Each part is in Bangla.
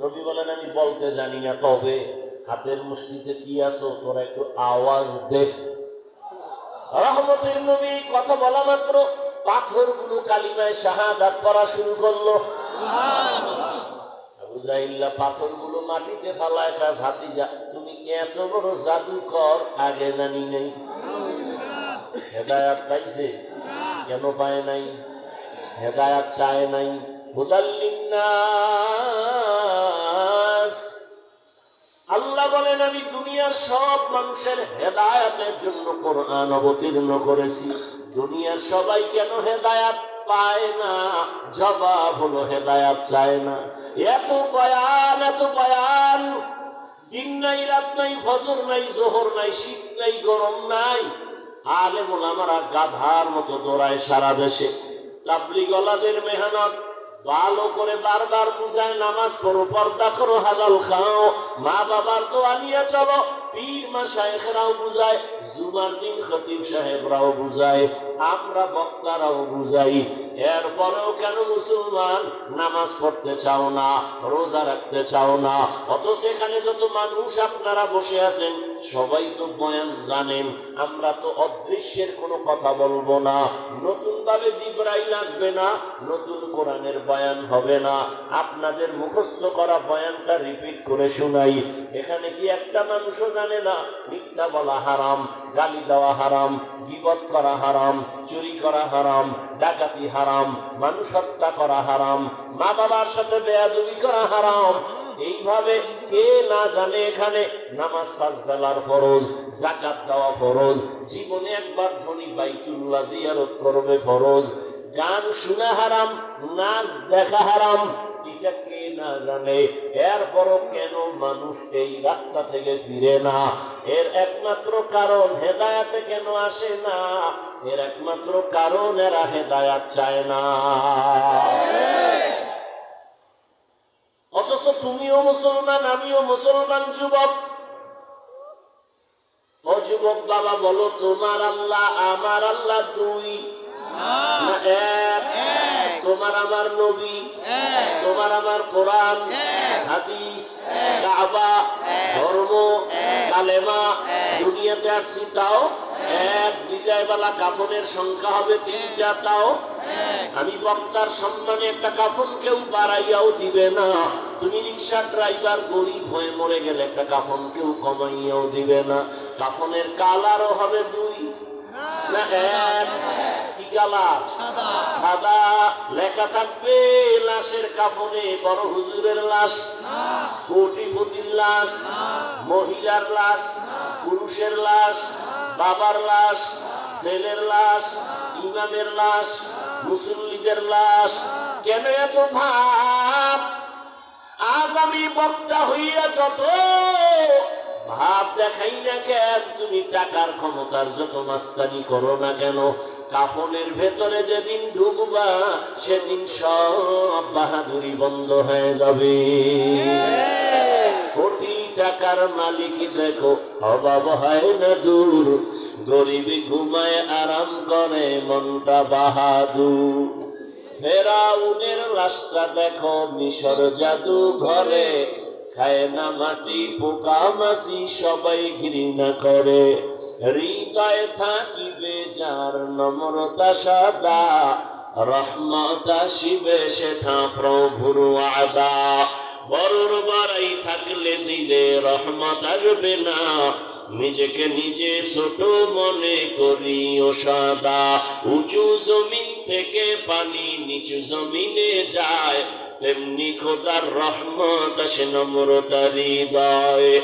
নবী বলেন, আমি বলতে জানি না, তবে হাতের মুষ্টিতে কি আছো তোরা একটু আওয়াজ দে। রহমতের নবী কথা বলা মাত্র পাথরগুলো কালিমায় শাহাদাত পড়া শুরু করলো। আবু জাহিল্লা পাথরগুলো মাটিতে ফালায়, তার ভাতিজা, তুমি এত বড় জাদুকর আগে জানি নাই। হেদায়াত পাইছে? কেন পায় নাই? হেদায়াত চায় নাই। হুদাল লিন্নাস, আল্লাহ বলেন আমি দুনিয়ার সব মানুষের হেদায়াতের জন্য কোরআন অবতীর্ণ করেছি। দুনিয়ার সবাই কেন হেদায়াত পায় না? জবাব হলো হেদায়াত চায় না। এত বয়ান, এত বয়ান, দিন নাই রাত নাই, ফজর নাই জোহর নাই, শীত নাই গরম নাই, আলেম ওলামারা গাধার মতো দৌড়ায় সারা দেশে। তাবলীগওয়ালাদের মেহনত ভালো করে বারবার বুঝায়, নামাজ পড়ো, পর্দা করো, হালাল খাও, মা বাবার দোয়া নিয়ে চলো। পীর মাশায়েখরাও বুঝায়, জুমার দিন খতিব সাহেবরাও বুঝায়, আমরা বক্তারাও বুঝাই। এরপরেও কেন মুসলমান নামাজ পড়তে চাও না, রোজা রাখতে চাও না? অথচ এখানে যত মানুষ আপনারা বসে আছেন সবাই তো বয়ান জানেন। আমরা তো অদৃশ্যের কোনো কথা বলবো না, নতুন ভাবে জিবরাইল আসবে না, নতুন কোরআনের বয়ান হবে না, আপনাদের মুখস্থ করা বয়ানটা রিপিট করে শোনাই। এখানে কি একটা মানুষও জানে না মিথ্যা বলা হারাম, গালি দেওয়া হারাম, গীবত করা হারাম, চুরি করা হারাম, ডাকাতি হারাম, মানুষ হত্যা করা হারাম, মা বাবার সাথে বেয়াদবি করা হারাম? এইভাবে কে না জানে এখানে নামাজ 5 বেলার ফরজ, যাকাত দেওয়া ফরজ, জীবনে একবার ধনী বাইতুল্লাহ জিয়ারত করবে ফরজ, গান শোনা হারাম, নাচ দেখা হারাম, এটা কে না জানে? এরপরও কেন মানুষ এই রাস্তা থেকে ফিরে না? এর একমাত্র কারণ হেদায়াতে কেন আসে না? এর একমাত্র কারণ এরা হেদায়াত চায় না। অথচ তুমিও মুসলমান, আমিও মুসলমান। যুবক, ও যুবক বাবা, বলো তোমার আল্লাহ আমার আল্লাহ দুই না এক? তোমার আমার নবী, তোমার আমার কোরআন, হাদিস, কাবা, ধর্ম, কালেমা, দুনিয়াতে আসছি তাও এক। বিদায় বেলা কাফনের সংখ্যা হবে 3টা, তাও আমি বক্তার সম্মানে একটা কাফন কেউ বাড়াইয়াও দিবে না। তুমি রিক্সা ড্রাইভার গরিব হয়ে মরে গেলে একটা কাফন কেউ কমাইয়াও দিবে না। কাফনের কালারও হবে 2 না এক? কি কালার? সাদা। লেখা থাকবে লাশের কাফনে বড় হুজুরের লাশ, কোটিপতির লাশ, মহিলার লাশ, পুরুষের লাশ, বাবার লাশ, ছেলের লাশ, ইমামের লাশ, মুসল্লিদের লাশ। কেন এত ভাব? আজ আমি বক্তা হইয়া যত ভাব দেখাই না কেন, তুমি টাকার ক্ষমতার যত মাস্তানি করো না কেন, কাফনের ভেতরে যেদিন ঢুকবা সেদিন সব বাহাদুরি বন্ধ হয়ে যাবে। কোটি টাকার মালিক দেখো অভাব হয় না দূর, গরিবী ঘুমায় আরাম করে মনটা বাহাদুর। ফেরাউনের লাশটা দেখো মিশর জাদু ঘরে, খায় না মাটি পোকা মাছি সবাই ঘৃণা করে। হৃদয়ে থাকিবে যার নম্রতা সাদা, রহমত আসিবে সেথা প্রভুর ওয়াদা। বড়র বাড়াই থাকলে দিলে রহমত আসবে না, নিজেকে নিজে ছোট মনে করিও সাদা। উঁচু জমিন থেকে পানি নিচু জমিনে যায়, তেমনি খোদার রহমত আসে নম্রতার হৃদয়ে।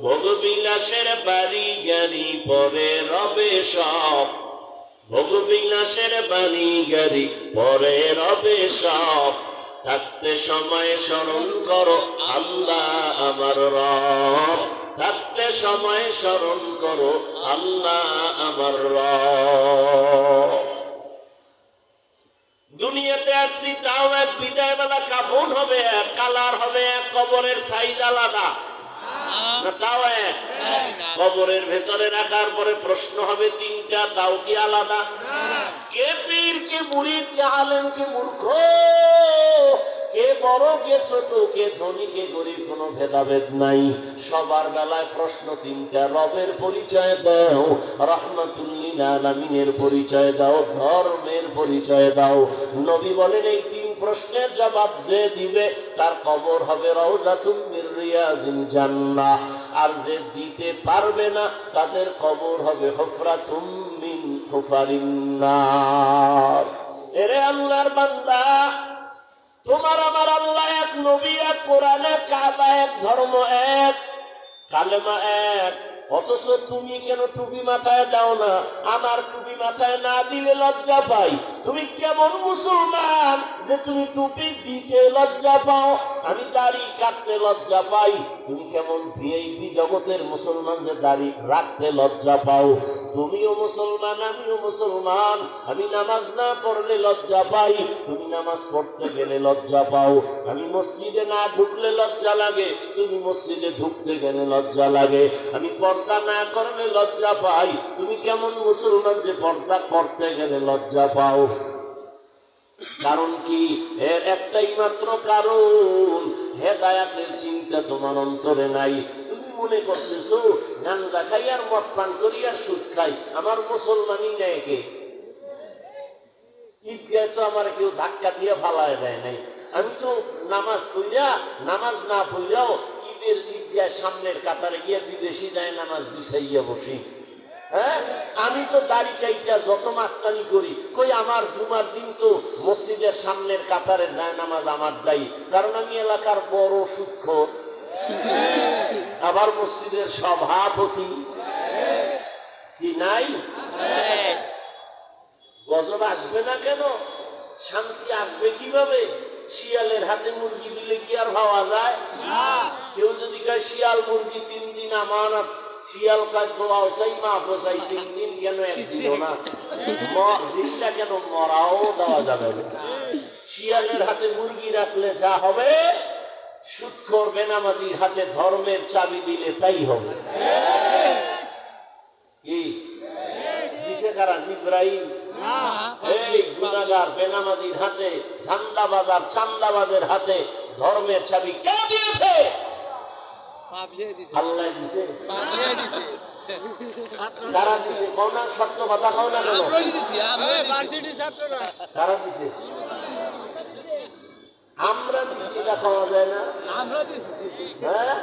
ভোগবিলাসের বাড়ি গাড়ি পরে রবে সব, ভোগবিলাসের বাড়ি গাড়ি পরে রবে সব। থাকতে সময় স্মরণ করো আল্লাহ আমার রব, থাকতে সময় স্মরণ করো আল্লাহ আমার রব। দুনিয়াতে আসছি তাও এক, বিদায় বেলা কাফন হবে এক, কালার হবে এক, কবরের সাইজ আলাদা তাও এক। কবরের ভেতরে রাখার পরে প্রশ্ন হবে 3টা, তাও কি আলাদা? কে পীর, কে মুরিদ, কে আলেম, কে মূর্খ, কে বড় কে ছোট, কে ধনী কে গরিব, কোনো ভেদাভেদ নাই। সবার বেলায় প্রশ্ন তিনটা, রবের পরিচয় দাও, রাহমাতুল লিল আলামিনের পরিচয় দাও, ধর্মের পরিচয় দাও। নবী বলেন এই তিন প্রশ্নের জবাব যে দিবে তার কবর হবে রাউযাতুম মির রিয়াজিল জান্নাহ, আর যে দিতে পারবে না তাদের কবর হবে হুফরাতুম মিন হুফারিন নার। এরে আল্লাহর বান্দা, তোমার আমার আল্লাহ এক, নবী এক, কোরআন এক, কাবা এক, ধর্ম এক, কালেমা এক, অথচ তুমি কেন টুপি মাথায় দাও না? আমার টুপি মাথায় না দিলে লজ্জা পাই। তুমি কেমন মুসলমান যে তুমি টুপি দিতে লজ্জা পাও? আমি দাড়ি কাটতে লজ্জা পাই। তুমি কেমন ভিআইপি জগতের মুসলমান যে দাড়ি রাখতে লজ্জা পাও? তুমিও মুসলমান, আমিও মুসলমান। আমি নামাজ না পড়লে লজ্জা পাই, তুমি নামাজ পড়তে গেলে লজ্জা পাও। আমি মসজিদে না ঢুকলে লজ্জা লাগে, তুমি মসজিদে ঢুকতে গেলে লজ্জা লাগে। আমি পর্দা না করলে লজ্জা পাই, তুমি কেমন মুসলমান যে পর্দা করতে গেলে লজ্জা পাও? কারণ কি? এর একটাই মাত্র কারণ, হেদায়াতের চিন্তা তোমার অন্তরে নাই। তুমি মনে করতেছো গাঁজা খাই আর মদ পান করি আর সুদ খাই, আমার মুসলমানই নেয় কে? ঈদগাহে তো আমার কেউ ধাক্কা দিয়ে ফালায় দেয় নাই। আমি তো নামাজ পড়িয়া, নামাজ না পড়িয়াও ঈদের ঈদগাহ সামনের কাতারে গিয়ে বিদেশি যায় নামাজ বিছাইয়া বসি। হ্যাঁ, আমি তো দাড়ি কাইটা যত মাস্তানি করি, কই আমার জুমার দিন তো মসজিদের সামনের কাতারে যায় নামাজ আমার দায়ী, কারণ আমি এলাকার বড় সুদখোর, আবার মসজিদের সভাপতি। কি নাই? গজব আসবে না কেন? শান্তি আসবে কিভাবে? শিয়ালের হাতে মুরগি দিলে কি আর ভাবা যায়? কেউ যদি কয় শিয়াল মুরগি 3 দিন আমানত, শিয়াল কাজ দোয়াও চাই, মাফও চাই, 3 দিন কেন, একদিনও না? জিন্দা কেন, মরাও দেওয়া যাবে না। শিয়ালের হাতে মুরগি রাখলে যা হবে, সুদখোর বেনামাজির হাতে ধর্মের চাবি দিলে তাই হবে। কি দিছে কারা? জিবরাইল। এই গুনাহগার বেনামাজির হাতে, ধান্দাবাজার চান্দাবাজের হাতে ধর্মের চাবি কে দিয়েছে? আল্লাহ দিছে। কারা দিছে? কোন সত্য কথা কও না কেন? কারা দিছে? আমরা দিছি, এটা খাওয়া যায় না? হ্যাঁ,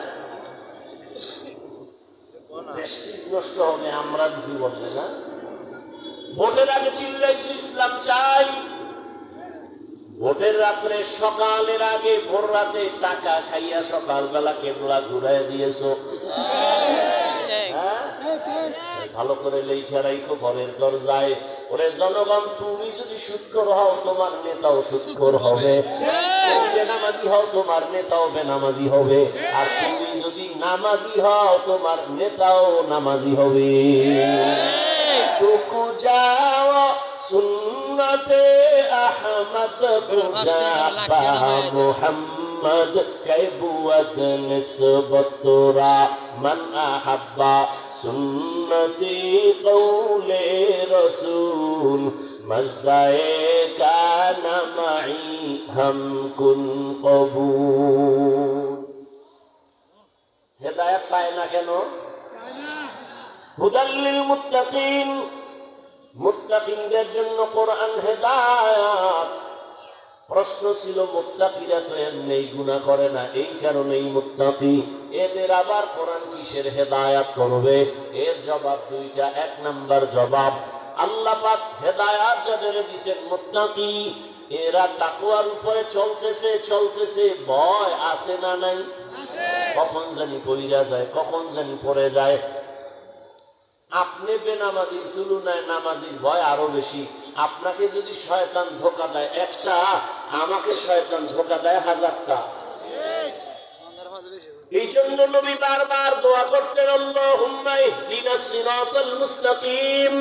প্রেস্টিজ নষ্ট হবে, আমরা দিছি বলবে না। ভোটের আগে চিল্লাইছি ইসলাম চাই, ভোটের রাত্রে সকালের আগে ভোর রাতে টাকা খাইয়া সকালবেলা কেবলা ঘুরাই দিয়েছ। ভালো করে লেখা রাইখো ঘরের দরজায়, ওরে জনগণ, তুমি যদি সুদখোর হও তোমার নেতাও সুদখোর হবে, তুমি বেনামাজি হও তোমার নেতাও বেনামাজি হবে, আর তুমি যদি নামাজি হও তোমার নেতাও নামাজি হবে। টুকু যাও সুন্নতে আহমদ কুজা পা মুহাম্মদ কাইবুয়াদ নিসবতুরা মান আহাব্বা সুন্নতি কওলে রাসূল মজদায়ে কানা মাই হাম কুন কবুল। হেদায়েত পায় না কেন? হুদাল্লিল মুত্তাকিন, মুত্তাকিনদের জন্য কোরআন হেদায়েত। প্রশ্ন ছিল মুত্তাকিরা তো এমনি গুনাহ করে না, এই কারণেই মুত্তাকি, এদের আবার কোরআন কিসের হেদায়েত করবে? এর জবাব দুইটা। 1 নাম্বার জবাব, আল্লাহ পাক হেদায়েত যাদের দিয়েছেন মুত্তাকি, এরা তাকওয়ার উপরে চলতেছে, ভয় আছে না নাই? কখন জানি পড়িয়া যায়, কখন জানি পড়ে যায়। আপনি বেনামাজির তুলনায় নামাজির ভয় আরো বেশি। আপনাকে যদি শয়তান ধোঁকা দেয় একটা, আমাকে শয়তান ধোঁকা দেয় 1000টা। এই জন্য নবী বারবার দোয়া করতেন, আল্লাহুম্মা ইহদিনাস সিরাতাল মুস্তাকিম।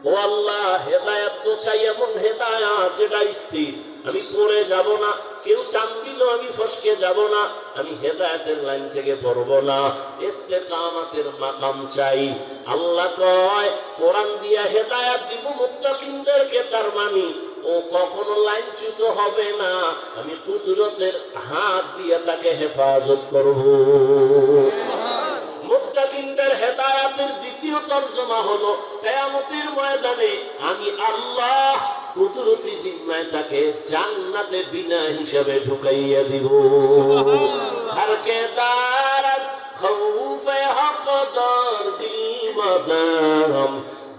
ও আল্লাহ, হেদায়েত তো চাই, এমন হেদায়েত যেটা স্থির, আমি পড়ে যাব না, কেউ টান দিল আমি ফসকে যাব না, আমি হেদায়েতের লাইন থেকে পড়ব না, ইস্তেকামাতের মাকাম চাই। আল্লাহ কয় কোরআন দিয়া হেদায়েত দিব মুত্তাকিনদেরকে, তার মানে ও কখনো লাইনচ্যুত হবে না, আমি কুদরতের হাত দিয়ে তাকে হেফাজত করব। মুত্তাকিনদের হেদায়েতের দ্বিতীয় তরজমা হলো কিয়ামতের ময়দানে আমি আল্লাহ কুদরতি জিম্মায় তাকে জান্নাতে বিনা হিসাবে ঢুকাইয়া দিব। আর কে দারাত খাউফে হকদার দিল মাদাম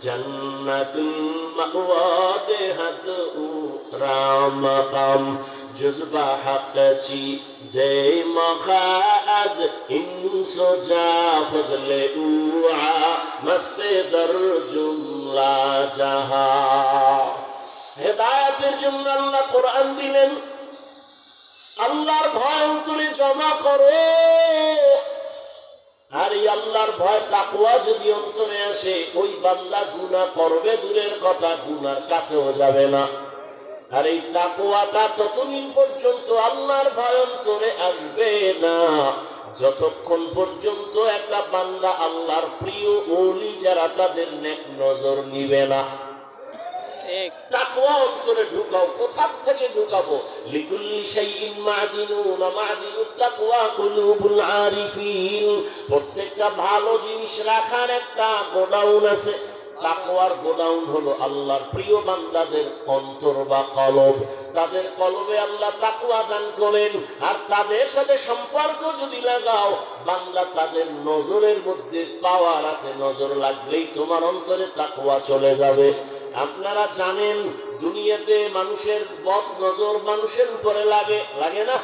জান্নাতুল মাওয়া দেহাত উ রামাকাম জুজবা হাকচি জে মখাজ ইনসোজা ফজলে উআ মস্তে দর জুমলা জাহা। হেদায়েতের জন্য আল্লাহ কোরআন দিলেন, আল্লাহর ভয় অন্তরে জমা করো। আর এই আল্লাহর ভয় তাকওয়া যদি অন্তরে আসে, ওই বান্দা গুনাহ করবে দূরের কথা, গুনার কাছেও যাবে না। আর এই তাকওয়াটা ততদিন পর্যন্ত আল্লাহর ভয় অন্তরে আসবে না যতক্ষণ পর্যন্ত একটা বান্দা আল্লাহর প্রিয় ওলি যারা তাদের নেক নজর নিবে না। তাকওয়া অন্তরে ঢুকাও। কোথা থেকে ঢুকাবো? লিকুল্লি শাইইন মাদিনুন মাদিনুত তাকওয়া কুলুবুল আরিফিন। প্রত্যেকটা ভালো জিনিস রাখার একটা গোডাউন আছে। তাকওয়ার গোডাউন হলো আল্লাহর প্রিয় বান্দাদের অন্তর বা কলব। তাদের কলবে আল্লাহ তাকওয়া দান করেন। আর তাদের সাথে সম্পর্ক যদি লাগাও, বান্দা তাদের নজরের মধ্যে পাওয়ার আছে, নজর লাগলেই তোমার অন্তরে তাকওয়া চলে যাবে। আপনারা জানেন দুনিয়াতে মানুষের বদ নজর মানুষের উপরে লাগে, লাগে না?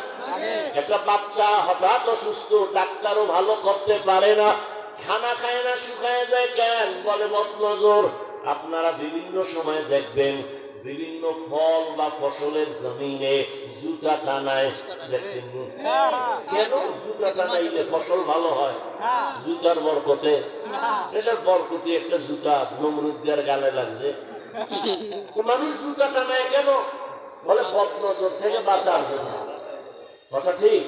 একটা বাচ্চা হঠাৎ অসুস্থ, ডাক্তারও ভালো করতে পারে না, খানা খায় না, শুকায় যায়, কেন? বলে বদ নজর। আপনারা বিভিন্ন সময় দেখবেন বিভিন্ন ফল বা ফসলের জমিনে জুতা টানায়, দেখছেন? কেন জুতা টানাইলে ফসল ভালো হয়? জুতার বরকতে। এটার বরকতি একটা জুতা নমরুদের গালে লাগছে, মানুষ জুতা টানায় কেন? বলে বদ নজর থেকে বাঁচার জন্য। কথা ঠিক?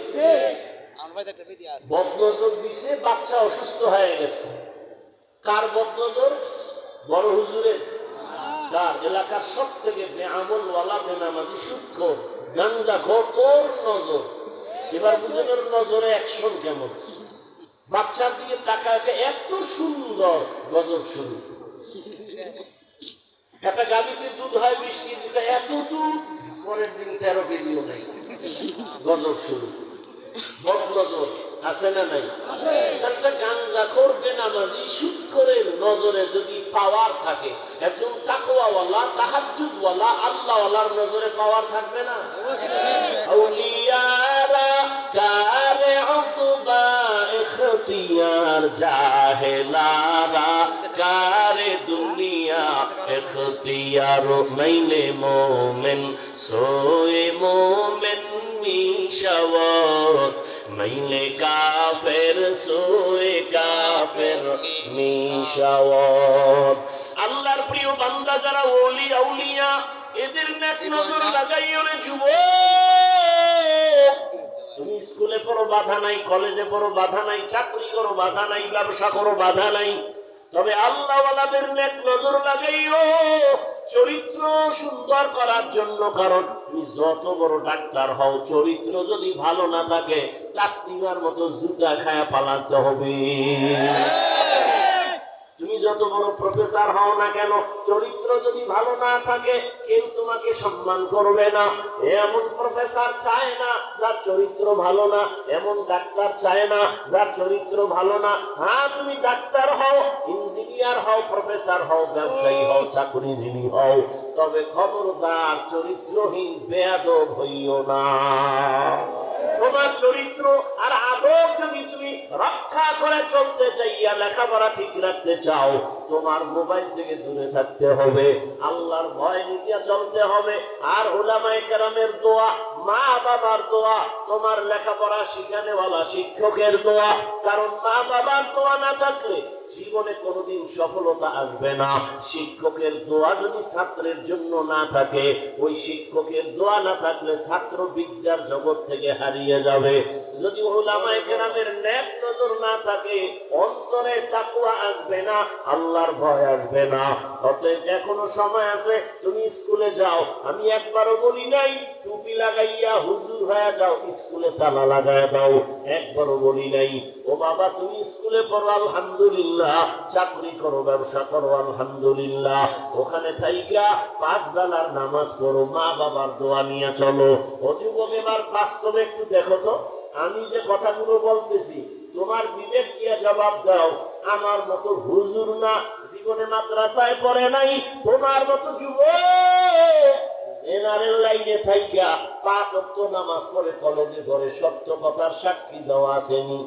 বদ নজর দিছে, বাচ্চা অসুস্থ হয়ে গেছে। কার বদ নজর? বড় হুজুরের। কার? এলাকার সব থেকে বেআমল ওয়ালা, বেনামাজি, সুদখোর, গাঞ্জাখোর, ওর নজর। এবার বুঝেন ওর নজরে অ্যাকশন কেমন। বাচ্চার দিকে তাকায়, এত সুন্দর, গজব শুরু। একটা গাড়িতে দুধ হয় 20 কেজি, এত দুধ, পরের দিন 13 কেজিও নেই, গজব শুরু। বদ নজর আছে না নাই? একটা গাঞ্জাখোর, বেনামাজি, সুদখোরের নজরে যদি পাওয়ার থাকে, একজন তাকওয়াওয়ালা, তাহাজ্জুদওয়ালা, আল্লাহওয়ালার নজরে পাওয়ার থাকবে না? আউলিয়ারা কারে উকবা ইখতিয়ার, জাহেলারা কারে দুনিয়া ইখতিয়ার। মাইনে মোমেন সোয়ে মোমেন মিশাওয়াত, মাইনে কাফের সোয়ে কাফের মিশাওয়াত। আল্লাহর প্রিয় বান্দা যারা ওলি আউলিয়া, এদের নেক নজর লাগাইও রে যুবক। তুমি স্কুলে পড়ো বাধা নাই, কলেজে পড়ো বাধা নাই, চাকরি করো বাধা নাই, ব্যবসা করো বাধা নাই, তবে আল্লাহওয়ালাদের নেক নজর লাগাইও চরিত্র সুন্দর করার জন্য। কারণ তুমি যত বড় ডাক্তার হও, চরিত্র যদি ভালো না থাকে, কাস্তিমার মতো জুতা খায়া পালাতে হবে। তুমি যত বড় প্রফেসর হও না কেন, চরিত্র যদি ভালো না থাকে, কেউ তোমাকে সম্মান করবে না। এমন প্রফেসর চায় না যার চরিত্র ভালো না, এমন ডাক্তার চায় না যার চরিত্র ভালো না। হ্যাঁ, তুমি ডাক্তার হও, ইঞ্জিনিয়ার হও, প্রফেসর হও, ব্যবসায়ী হও, চাকরিজীবী হও, তবে খবরদার চরিত্রহীন বেয়াদব হইও না। তোমার চরিত্র আর আদব যদি তুমি রক্ষা করে চলতে চাইয়া, লেখাপড়া ঠিক রাখতে চাও, তোমার মোবাইল থেকে দূরে থাকতে হবে, আল্লাহর ভয় নিয়ে চলতে হবে। আর উলামায়ে কেরামের দোয়া, মা বাবার দোয়া, তোমার লেখাপড়া শিখানেওয়ালা শিক্ষকের দোয়া। কারণ মা বাবার দোয়া না থাকলে জীবনে কোনোদিন সফলতা আসবে না। শিক্ষকের দোয়া যদি ছাত্রের জন্য না থাকে, ওই শিক্ষকের দোয়া না থাকলে ছাত্র বিদ্যার জগৎ থেকে হারিয়ে যাবে। যদি উলামায়ে কেরামের নেক নজর না থাকে, অন্তরে তাকওয়া আসবে না, আল্লাহর ভয় আসবে না। অতএব এখনো সময় আছে, তুমি স্কুলে যাও। আমি একবারও বলি নাই টুপি লাগাইয়া হুজুর হয়ে যাও, স্কুলে তালা লাগায় দাও, একবারও বলি নাই। ও বাবা, তুমি স্কুলে পড়ো আলহামদুলিল্লাহ, চাকরি করো, ব্যবসা করো আলহামদুলিল্লাহ, ওখানে থাইকা 5 বেলার নামাজ পড়ো, মা বাবার দোয়া নিয়ে চলো। ও যুবক, এবার বাস্তবে একটু দেখো তো, আমি যে কথাগুলো বলতেছি তোমার বিবেক দিয়ে জবাব দাও। আমার মতো হুজুর না, জীবনে মাদ্রাসায় পড়ে নাই, তোমার মতো যুবক জেনারেল লাইনে থাইকা 5 ওয়াক্ত নামাজ পড়ে কলেজে পড়ে সত্য কথার সাক্ষী দেওয়া আসেনি?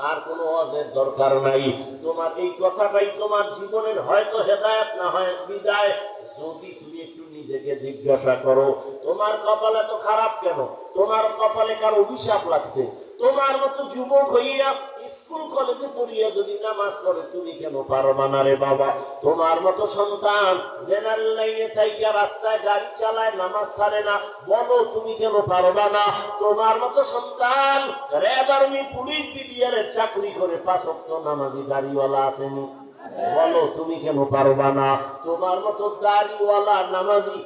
আর কোনো ওয়াজের দরকার নাই। তোমার এই কথাটাই তোমার জীবনের হয়তো হেদায়েত, না হয় বিদায়। যদি তুমি একটু নিজেকে জিজ্ঞাসা করো, তোমার কপালে তো খারাপ কেন? তোমার কপালে কার অভিশাপ লাগছে? তোমার মতো যুবক হইয়া স্কুল কলেজে পড়িয়া যদি নামাজ পড়ে, তুমি কেন পারবা না রে বাবা? তোমার মতো সন্তান জেনারেল লাইনে থাইকা রাস্তায় গাড়ি চালায়, নামাজ ছাড়ে না, বলো তুমি কেন পারবা না? তোমার মতো সন্তান র্যাব, আর্মি, পুলিশ, বিডিআরের চাকরি করে 5 ওয়াক্ত নামাজি দাড়িওয়ালা আসেনি? বলো তুমি কেন পারবা না? তোমার মতো দাড়িওয়ালা নামাজি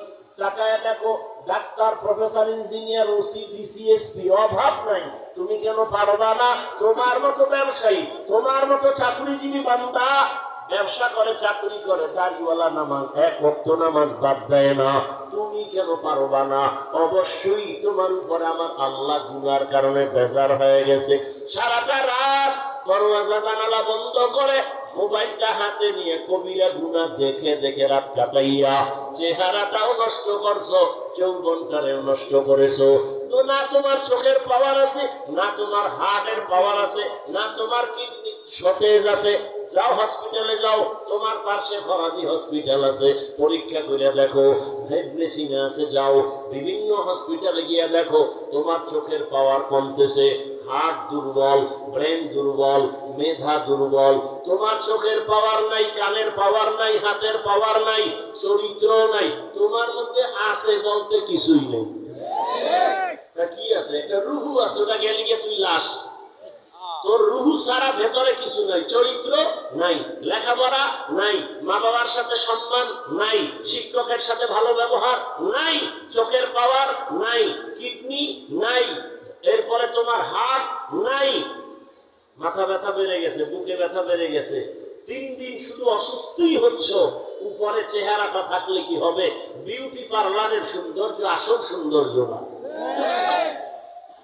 টাকায় দেখো doctor, professor, engineer, OC, DC SP, অভাব নাই, তুমি কেন পারবা না? তোমার মতো ব্যবসায়ী, তোমার মতো চাকরিজীবী বান্দা ব্যবসা করে, চাকরি করে, দাড়িওয়ালা নামাজ 1 ওয়াক্ত নামাজ বাদ দেয় না, তুমি কেন পারবা না? অবশ্যই তোমার উপরে আমার আল্লাহ গুনার কারণে বেজার হয়ে গেছে। সারাটা রাত দরওয়াজা জানালা বন্ধ করে মোবাইলটা হাতে নিয়ে কবিরা গুনাহ দেখে দেখে রাত কাটাইয়া চেহারাটাও নষ্ট করছো, যৌবনটারেও নষ্ট করেছো। তো না তোমার চোখের পাওয়ার আছে, না তোমার হার্টের পাওয়ার আছে, না তোমার কিডনি সতেজ আছে। যাও হসপিটালে যাও, তোমার পাশে ফরাজি হসপিটাল আছে, পরীক্ষা করে দেখো। মেডিসিনে আছে, যাও বিভিন্ন হসপিটালে গিয়ে দেখো তোমার চোখের পাওয়ার কমতেছে, হার্ট দুর্বল, ব্রেন দুর্বল, মেধা দুর্বল। তোমার চোখের পাওয়ার নাই, কানের পাওয়ার নাই, হাতের পাওয়ার নাই, চরিত্র নাই, তোমার মধ্যে আছে বলতে কিছুই নেই। কি আছে? একটা রুহু আছে, ওটা গেলে গিয়ে তুই লাশ। তোর রুহু ছাড়া ভেতরে কিছু নাই, চরিত্র নাই, লেখাপড়া নাই, মা বাবার সাথে সম্মান নাই, শিক্ষকের সাথে ভালো ব্যবহার নাই, চোখের পাওয়ার নাই, কিডনি নাই, এরপরে তোমার হার্ট নাই, মাথা ব্যথা বেড়ে গেছে, বুকে ব্যথা বেড়ে গেছে, 3 দিন শুধু অসুস্থই হচ্ছ। উপরে চেহারাটা থাকলে কি হবে? বিউটি পার্লারের সৌন্দর্য আসল সৌন্দর্য না।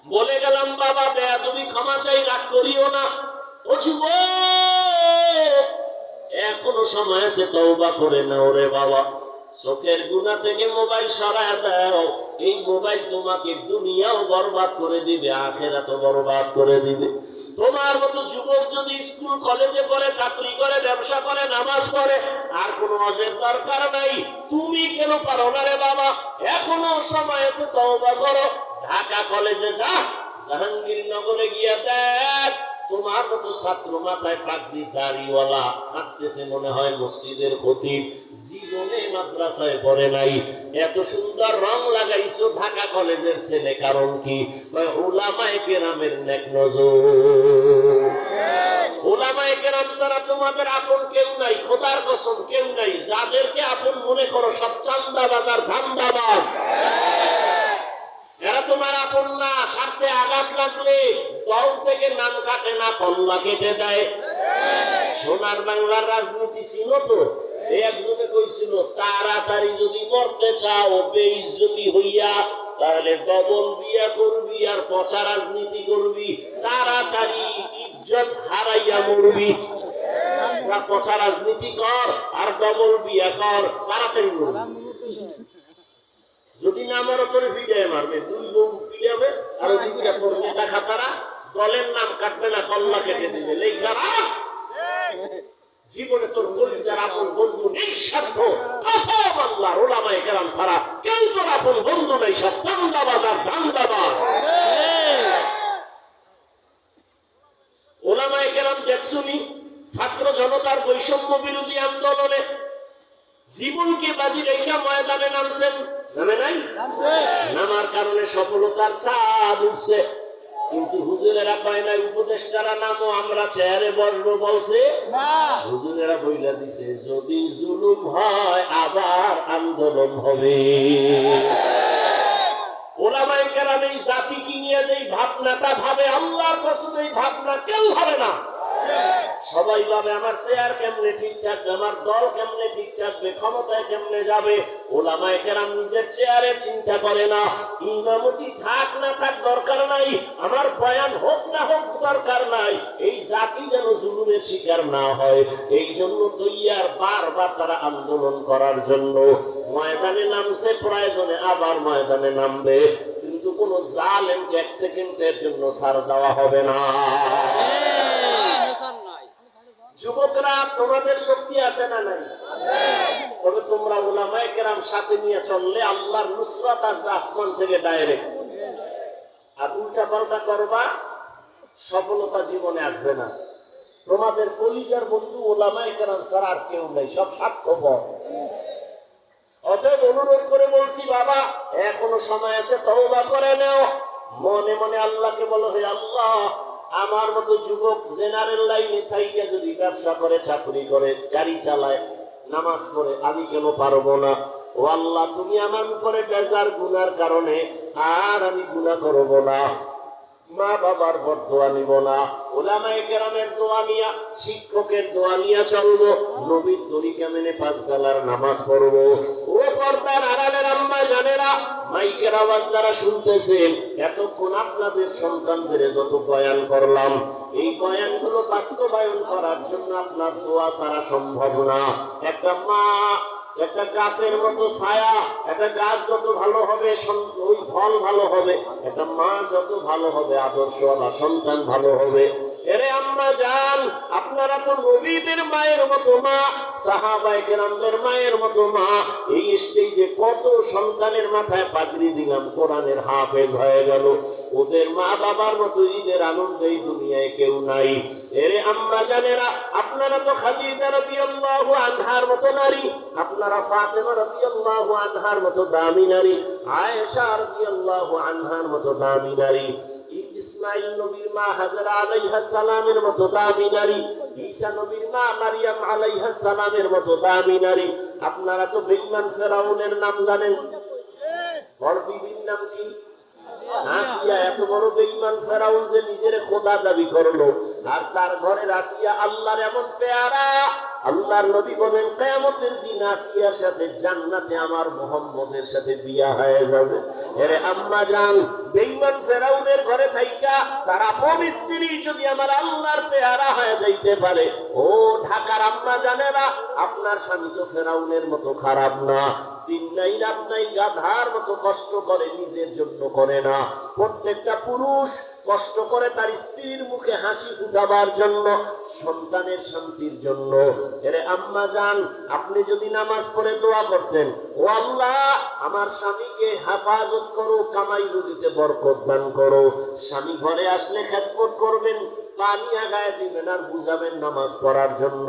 বলে গেলাম বাবা, বেয়াদবি ক্ষমা চাই, রাগ করিও না। ও যুবক, এখনো সময় আছে, তওবা করে নাও রে বাবা। চোখের গুনাহ থেকে মোবাইল সরায় দাও। এই মোবাইল তোমাকে দুনিয়াও বরবাদ করে দিবে, আখিরাতও বরবাদ করে দিবে। তোমার মতো যুবক যদি স্কুল কলেজে পড়ে, চাকরি করে, ব্যবসা করে, নামাজ পড়ে, আর কোনো ওয়াজের দরকার নাই। তুমি কেন পারো না রে বাবা? এখনো সময় আছে, তওবা করো। ঢাকা কলেজে যা, জাহাঙ্গীরনগরে গিয়া দেখ, তোমার মতো ছাত্র মাথায় পাগড়ি দাড়িওয়ালা হাঁটতেছে, মনে হয় মসজিদের খতিব, জীবনে মাদ্রাসায় পড়ে নাই। এত সুন্দর রং লাগাইছো ঢাকা কলেজের ছেলে, কারণ কি? উলামায়ে কেরামের নেক নজর। উলামায়ে কেরাম ছাড়া তোমাদের আপন কেউ নাই, খোদার কসম কেউ নাই। যাদেরকে আপন মনে করো সব চান্দাবাজ আর ধান্দাবাজ। এরা তোমার আপন না। স্বার্থে আঘাত লাগলে দল থেকে নাম কাটে না, কল্লা কেটে দেয়। সোনার বাংলার রাজনীতি ছিল তো, একজনে কইছিল, তাড়াতাড়ি যদি মরতে চাও বেইজ্জতি হইয়া, তাহলে ডবল বিয়া করবি আর পচা রাজনীতি করবি, তাড়াতাড়ি ইজ্জত হারাইয়া মরবি। পচা রাজনীতি কর আর ডবল বিয়া কর, তাড়াতাড়ি মরবি। যদি না মরো তোর ভিডিও মারবে, 2 বউ পিড়াবে, আর ওদিকে তোর নেতা খাতারা দলের নাম কাটবে না, কল্লা কেটে দিবে। লেখা জীবনে তোর কলিজার আপন বন্ধু নিঃস্বার্থ, কসম আল্লাহর, উলামায়ে কেরাম ছাড়া কেউ তোর আপন বন্ধু নাই, সব চান্দাবাজ আর ধান্দাবাজ। উলামায়ে কেরাম দেখছুনি ছাত্র জনতার বৈষম্য বিরোধী আন্দোলনে জীবনকে বাজি রেখে ময়দানে নামছেন, নামে নাই? নামার কারণে সফলতার চাঁদ উঠছে। কিন্তু হুজুরেরা কয় নাই উপদেষ্টারা নামও আমরা চেয়ারে বসবো, বলছে হুজুরেরা বইলা দিছে যদি জুলুম হয় আবার আন্দোলন হবে। ওলামায়ে কেরাম এই জাতিকে নিয়ে যে ভাবনাটা ভাবে, আল্লাহর কসম এই ভাবনা কেউ ভাবে না। সবাই ভাবে আমার চেয়ার কেমনে ঠিক থাকবে, আমার দল কেমনে ঠিক থাকবে, ক্ষমতায় কেমনে যাবে। ওলামায়ে কেরাম নিজের চেয়ারের চিন্তা করে না। ইমামতি থাক না থাক দরকার নাই, আমার বয়ান হোক না হোক দরকার নাই, এই জাতি যেন জুলুমের শিকার না হয় এই জন্য তৈয়ার বারবার তারা আন্দোলন করার জন্য ময়দানে নামছে, প্রয়োজনে আবার ময়দানে নামবে। কিন্তু কোন জালেমকে এক সেকেন্ডের জন্য ছাড় দেওয়া হবে না। যুবকরা তোমাদের শক্তি আছে না নাই? তবে তোমরা উলামায়ে কেরাম সাথে নিয়ে চললে আল্লাহর নুসরাত আসবে আসমান থেকে ডাইরেক্ট। আর উল্টা পাল্টা করবা, সফলতা জীবনে আসবে না। তোমাদের কলিজার বন্ধু উলামায়ে কেরাম ছাড়া আর কেউ নেই, সব স্বার্থপর। অতএব অনুরোধ করে বলছি বাবা, এখনো সময় আছে, তওবা করে নাও। মনে মনে আল্লাহকে বলো, হে আল্লাহ, আমার মতো যুবক জেনারেল লাইনে থাইকে যদি ব্যবসা করে, চাকরি করে, গাড়ি চালায়, নামাজ পড়ে, আমি কেন পারবো না? ও আল্লাহ, তুমি আমার উপরে বেজার গুনার কারণে আর আমি গুনাহ করব না। মা বাবার বদদোয়া নিব না, উলামায়ে কেরামের দোয়া নিয়া, শিক্ষকের দোয়া নিয়া চলবো, নবীর তরিকা মেনে 5 বেলার নামাজ পড়বো। ও পর্দার আড়ালের আম্মা জানেরা, মাইকের আওয়াজ যারা শুনতেছেন, এতক্ষণ আপনাদের সন্তানদের যত বয়ান করলাম, এই বয়ানগুলো বাস্তবায়ন করার জন্য আপনার দোয়া ছাড়া সম্ভব না। একটা মা একটা গাছের মতো ছায়া, একটা গাছ যত ভালো হবে ওই ফল ভালো হবে, একটা মা যত ভালো হবে আদর্শওয়ালা সন্তান ভালো হবে। এরে আম্মা জান, আপনারা তো নবীদের মায়ের মতো মা, সাহাবায়ে কেরামদের মায়ের মতো মা। এই স্টেজে কত সন্তানের মাথায় পাগড়ি দিলাম, কোরআনের হাফেজ হয়ে গেল। ওদের মা বাবার মতো ঈদের আনন্দ এই দুনিয়ায় কেউ নাই। এরে আম্মা জানেরা, আপনারা তো খাদিজা রাদিয়াল্লাহু আনহার মতো নারী, আপনারা ফাতেমা রাদিয়াল্লাহু আনহার মতো দামি নারী, আয়েশা রাদিয়াল্লাহু আনহার মতো দামি নারী, ইসমাইল নবীর মা হাজরা আলাইহিস সালামের মতো দামি নারী, ঈসা নবীর মা মারিয়াম আলাইহিস সালামের মতো দামি নারী। আপনারা তো বেঈমান ফেরাউনের নাম জানেন, বড় বিবির নাম কি? আসিয়া। এত বড় বেঈমান ফেরাউন যে নিজের খোদা দাবি করলো, আর তার ঘরে আসিয়া আল্লাহর এমন পেয়ারা। আল্লাহর নবী বলেন কিয়ামতের দিন আসিয়ার সাথে জান্নাতে আমার মুহাম্মদের সাথে বিয়া হয়ে যাবে। এরে আম্মা জান, বেঈমান ফেরাউনের ঘরে থাইকা তার আপন স্ত্রী যদি আমার আল্লাহর পেয়ারা হয়ে যাইতে পারে, ও ঢাকার আম্মা জানেরা, আপনার স্বামী তো ফেরাউনের মতো খারাপ না। দিন নাই রাত নাই গাধার মতো কষ্ট করে, নিজের জন্য করে না। প্রত্যেকটা পুরুষ কষ্ট করে তার স্ত্রীর মুখে হাসি ফুটাবার জন্য, সন্তানের শান্তির জন্য। এরে আম্মা জান, আপনি যদি নামাজ পড়ে দোয়া করতেন, ও আল্লাহ আমার স্বামীকে হেফাজত করো, কামাই রুজিতে বরকত দান করো। স্বামী ঘরে আসলে খেদমত করবেন, পানি আগায় দিবেন আর বুঝাবেন নামাজ পড়ার জন্য।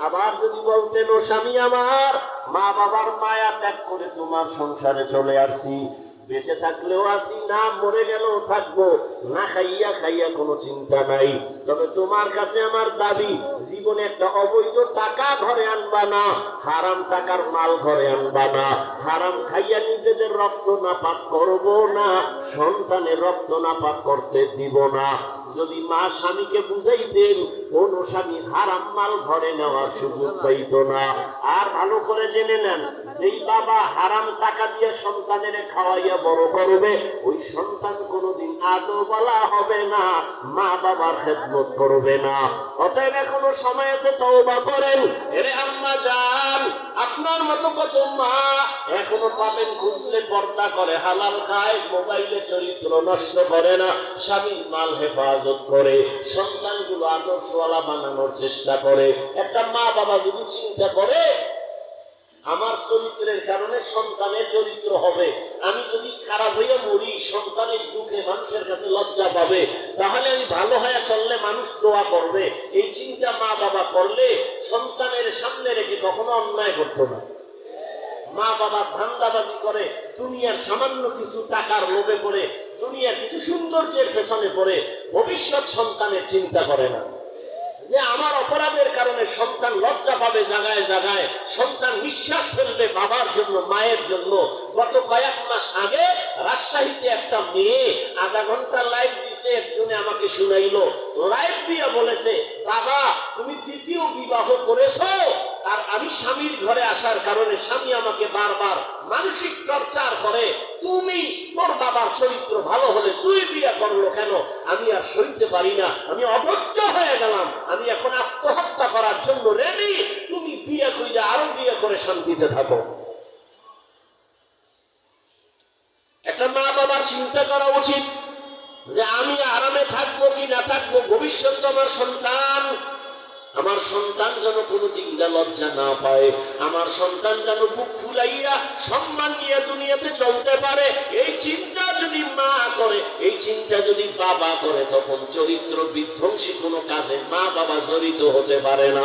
আবার যদি বলতেন, ও স্বামী আমার, মা বাবার মায়া ত্যাগ করে তোমার সংসারে চলে আসছি, বেঁচে থাকলেও আসি, না মরে গেলেও থাকবো, না খাইয়া খাইয়া কোনো চিন্তা নাই, তবে তোমার কাছে আমার দাবি, জীবনে একটা অবৈধ টাকা ঘরে আনবা না, হারাম টাকার মাল ঘরে আনবা না, হারাম খাইয়া নিজেদের রক্ত নাপাক করব না, সন্তানের রক্ত নাপাক করতে দিব না। যদি মা স্বামীকে বুঝাইতেন, কোন স্বামী হারাম মাল ঘরে নেওয়ার সুযোগ পাইত না। আর ভালো করে জেনে নেন, যেই বাবা হারাম টাকা দিয়ে সন্তানের খাওয়াইয়া বড় করবে, ওই সন্তান কোনোদিন আদৌ বলা হবে না, মা বাবার খেদমত করবে না। অতএব এখনো সময় আছে, তওবা করেন। এরে আম্মা জান, আপনার মতো কত মা এখনো পাবেন, খুঁজলে পর্দা করে, হালাল খায়, মোবাইলে চরিত্র নষ্ট করে না, স্বামীর মাল হেফাজত করে, সন্তানগুলো আদর্শওয়ালা বানানোর চেষ্টা করে। একটা মা বাবা যদি চিন্তা করে, আমার চরিত্রের কারণে সন্তানের চরিত্র হবে। আমি যদি খারাপ হইয়া মরি, সন্তানের দুঃখে মানুষের কাছে লজ্জা পাবে, তাহলে আমি ভালো হয়ে চললে মানুষ দোয়া করবে। এই চিন্তা মা বাবা করলে সন্তানের সামনে রেখে কখনো অন্যায় করতো না। মা বাবা ধান্দাবাজি করে, দুনিয়ার সামান্য কিছু টাকার লোভে পড়ে, দুনিয়ার কিছু সৌন্দর্যের পেছনে পড়ে, ভবিষ্যৎ সন্তানের চিন্তা করে না যে আমার অপরাধের কারণে সন্তান লজ্জা পাবে জায়গায় জায়গায়, সন্তান নিঃশ্বাস ফেলবে বাবার জন্য, মায়ের জন্য। গত কয়েক মাস আগে রাজশাহীতে একটা মেয়ে আধা ঘন্টা লাইভ দিছে, একজনে আমাকে শুনাইলো, লাইভ দিয়ে বলেছে, বাবা তুমি দ্বিতীয় বিবাহ করেছো, আর আমি স্বামীর ঘরে আসার কারণে স্বামী আমাকে বারবার মানসিক টর্চার করে, তুমি তোর বাবার চরিত্র ভালো হলে তুই বিয়ে করলো কেন? আমি আর সইতে পারি না, আমি অধৈর্য হয়ে গেলাম, আমি এখন আত্মহত্যা করার জন্য রেডি, তুমি বিয়ে কইলে আরো বিয়ে করে শান্তিতে থাকো। একটা মা বাবার চিন্তা করা উচিত যে আমি আরামে থাকবো কি না থাকবো, ভবিষ্যৎ আমার সন্তান যেন কোনোদিন লজ্জা না পায়, আমার সন্তান যেন বুক ফুলাইয়া সম্মান নিয়ে দুনিয়াতে চলতে পারে। এই চিন্তা যদি মা করে, এই চিন্তা যদি বাবা করে, তখন চরিত্র বিধ্বংসী কোনো কাজে মা বাবা জড়িত হতে পারে না।